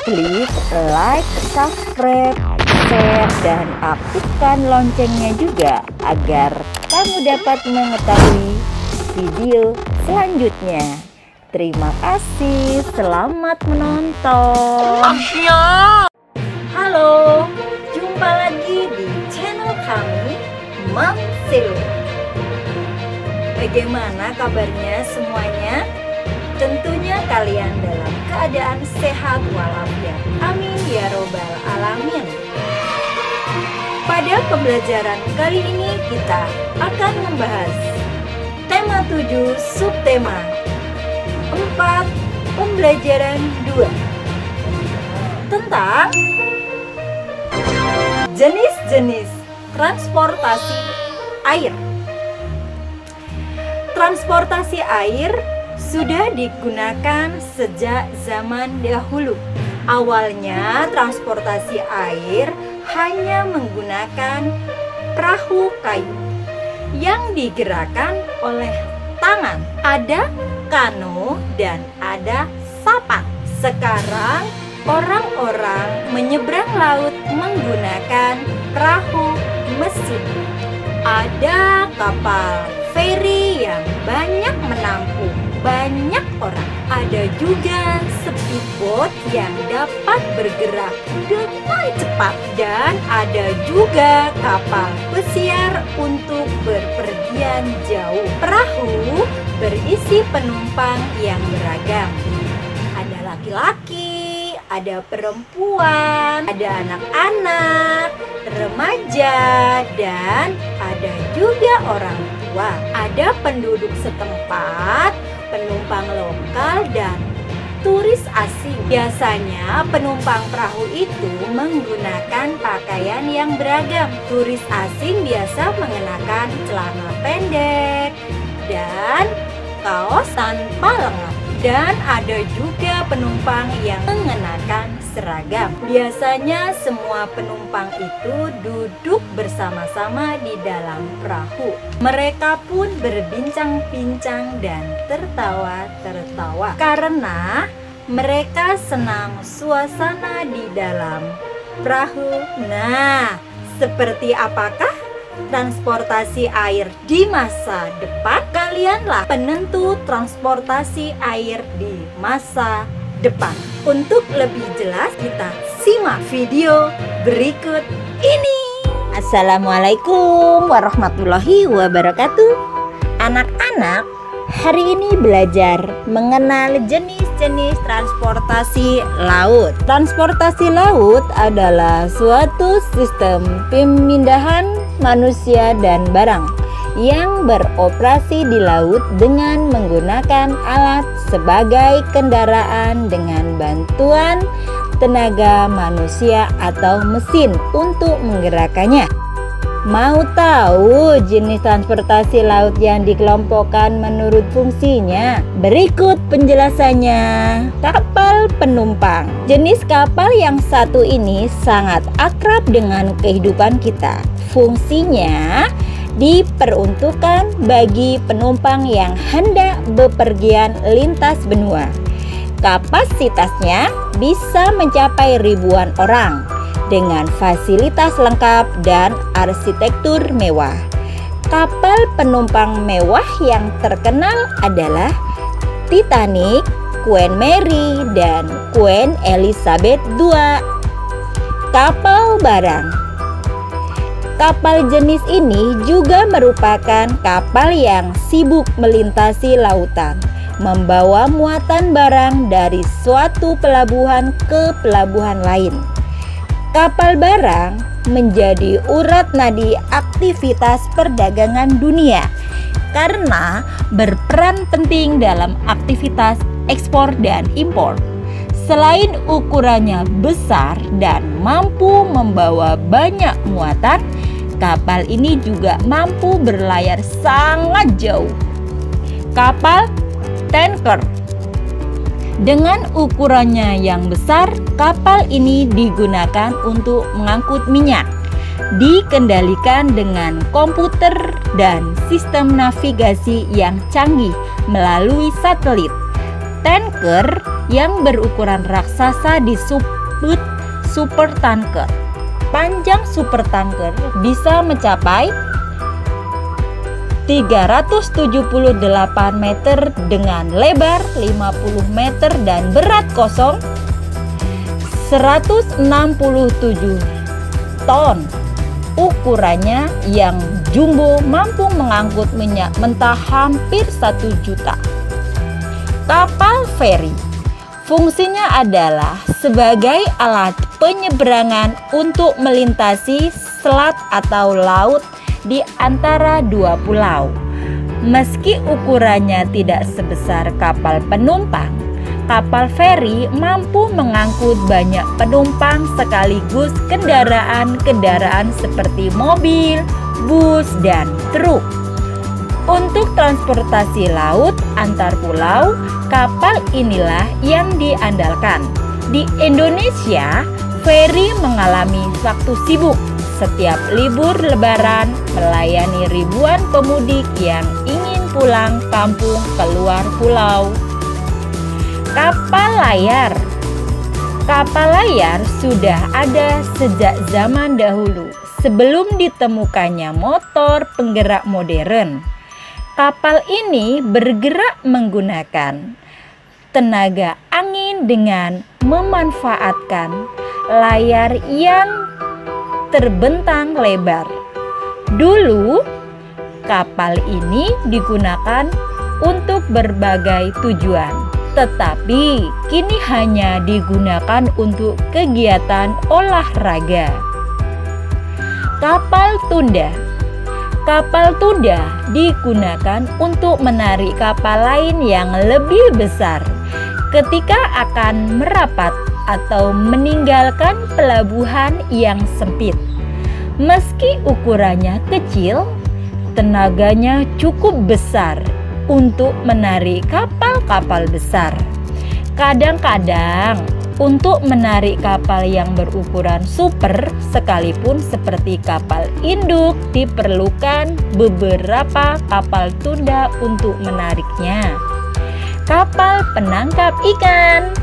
klik like, subscribe, share, dan aktifkan loncengnya juga agar kamu dapat mengetahui video selanjutnya. Terima kasih, selamat menonton. Halo, jumpa lagi di channel kami, Mam Selu. Bagaimana kabarnya semuanya? Tentunya kalian dalam keadaan sehat walafiat. Amin ya robbal alamin. Pada pembelajaran kali ini kita akan membahas tema 7 subtema 4 pembelajaran 2 tentang jenis-jenis transportasi air. Transportasi air sudah digunakan sejak zaman dahulu. Awalnya transportasi air hanya menggunakan perahu kayu yang digerakkan oleh tangan. Ada kano dan ada sapan. Sekarang orang-orang menyeberang laut menggunakan perahu mesin. Ada kapal feri yang banyak menampung banyak orang. Ada juga speedboat yang dapat bergerak dengan cepat. Dan ada juga kapal pesiar untuk berpergian jauh. Perahu berisi penumpang yang beragam. Ada laki-laki, ada perempuan, ada anak-anak, remaja, dan ada juga orang tua. Ada penduduk setempat, penumpang lokal, dan turis asing. Biasanya penumpang perahu itu menggunakan pakaian yang beragam. Turis asing biasa mengenakan celana pendek dan kaos tanpa lengan. Dan ada juga penumpang yang mengenakan seragam. Biasanya semua penumpang itu duduk bersama-sama di dalam perahu. Mereka pun berbincang-bincang dan tertawa-tertawa karena mereka senang suasana di dalam perahu. Nah, seperti apakah transportasi air di masa depan? Kalianlah penentu transportasi air di masa depan. Untuk lebih jelas, kita simak video berikut ini. Assalamualaikum warahmatullahi wabarakatuh. Anak-anak, hari ini belajar mengenal jenis-jenis transportasi laut. Transportasi laut adalah suatu sistem pemindahan manusia dan barang yang beroperasi di laut dengan menggunakan alat sebagai kendaraan dengan bantuan tenaga manusia atau mesin untuk menggerakkannya. Mau tahu jenis transportasi laut yang dikelompokkan menurut fungsinya? Berikut penjelasannya. Kapal penumpang. Jenis kapal yang satu ini sangat akrab dengan kehidupan kita. Fungsinya diperuntukkan bagi penumpang yang hendak bepergian lintas benua. Kapasitasnya bisa mencapai ribuan orang dengan fasilitas lengkap dan arsitektur mewah. Kapal penumpang mewah yang terkenal adalah Titanic, Queen Mary, dan Queen Elizabeth II. Kapal barang. Kapal jenis ini juga merupakan kapal yang sibuk melintasi lautan, membawa muatan barang dari suatu pelabuhan ke pelabuhan lain. Kapal barang menjadi urat nadi aktivitas perdagangan dunia karena berperan penting dalam aktivitas ekspor dan impor. Selain ukurannya besar dan mampu membawa banyak muatan, kapal ini juga mampu berlayar sangat jauh. Kapal tanker. Dengan ukurannya yang besar, kapal ini digunakan untuk mengangkut minyak. Dikendalikan dengan komputer dan sistem navigasi yang canggih melalui satelit. Tanker yang berukuran raksasa disebut supertanker. Panjang supertanker bisa mencapai 378 meter dengan lebar 50 meter dan berat kosong 167 ton. Ukurannya yang jumbo mampu mengangkut minyak mentah hampir 1 juta. Kapal feri fungsinya adalah sebagai alat penyeberangan untuk melintasi selat atau laut di antara dua pulau. Meski ukurannya tidak sebesar kapal penumpang, kapal feri mampu mengangkut banyak penumpang sekaligus kendaraan-kendaraan seperti mobil, bus, dan truk. Untuk transportasi laut antar pulau, kapal inilah yang diandalkan. Di Indonesia, feri mengalami waktu sibuk setiap libur lebaran melayani ribuan pemudik yang ingin pulang kampung keluar pulau. Kapal layar. Kapal layar sudah ada sejak zaman dahulu sebelum ditemukannya motor penggerak modern. Kapal ini bergerak menggunakan tenaga angin dengan memanfaatkan layar yang terbentang lebar. Dulu, kapal ini digunakan untuk berbagai tujuan, tetapi kini hanya digunakan untuk kegiatan olahraga. Kapal tunda. Kapal tunda digunakan untuk menarik kapal lain yang lebih besar ketika akan merapat atau meninggalkan pelabuhan yang sempit. Meski ukurannya kecil, tenaganya cukup besar untuk menarik kapal-kapal besar. Kadang-kadang untuk menarik kapal yang berukuran super sekalipun seperti kapal induk diperlukan beberapa kapal tunda untuk menariknya. Kapal penangkap ikan.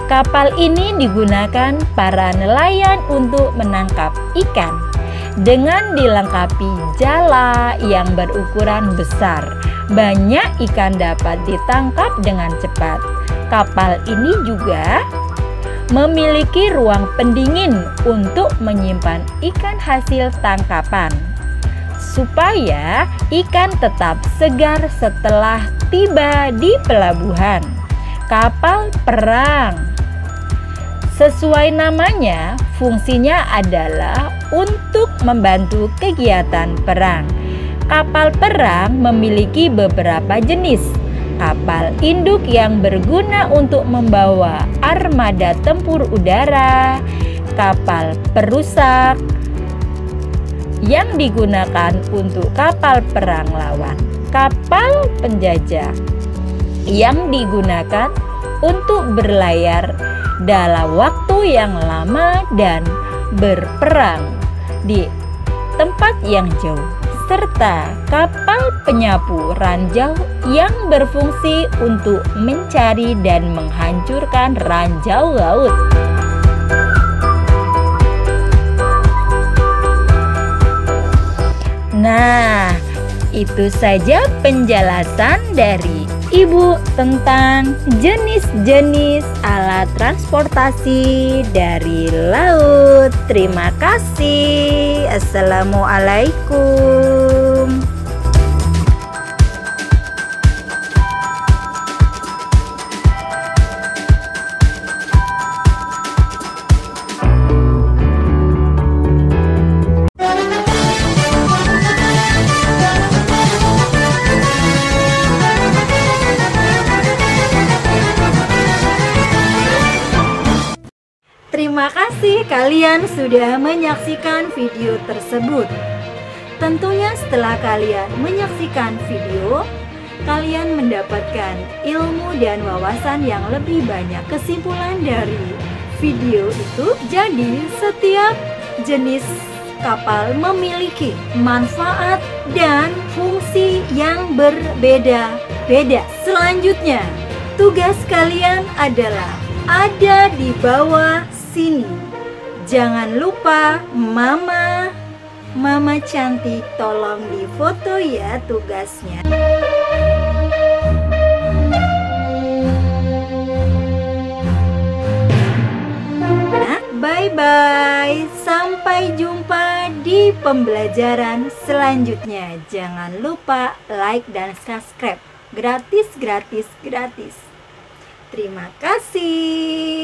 Kapal ini digunakan para nelayan untuk menangkap ikan dengan dilengkapi jala yang berukuran besar. Banyak ikan dapat ditangkap dengan cepat. Kapal ini juga memiliki ruang pendingin untuk menyimpan ikan hasil tangkapan supaya ikan tetap segar setelah tiba di pelabuhan. Kapal perang. Sesuai namanya, fungsinya adalah untuk membantu kegiatan perang. Kapal perang memiliki beberapa jenis. Kapal induk yang berguna untuk membawa armada tempur udara, kapal perusak yang digunakan untuk kapal perang lawan, kapal penjajah yang digunakan untuk berlayar dalam waktu yang lama dan berperang di tempat yang jauh, serta kapal penyapu ranjau yang berfungsi untuk mencari dan menghancurkan ranjau laut. Nah, itu saja penjelasan dari Ibu tentang jenis-jenis alat transportasi dari laut. Terima kasih. Assalamualaikum. Terima kasih kalian sudah menyaksikan video tersebut. Tentunya setelah kalian menyaksikan video, kalian mendapatkan ilmu dan wawasan yang lebih banyak. Kesimpulan dari video itu, jadi setiap jenis kapal memiliki manfaat dan fungsi yang berbeda-beda. Selanjutnya, tugas kalian adalah ada di bawah sini. Jangan lupa Mama cantik, tolong difoto ya tugasnya. Bye-bye, sampai jumpa di pembelajaran selanjutnya. Jangan lupa like dan subscribe. Gratis. Terima kasih.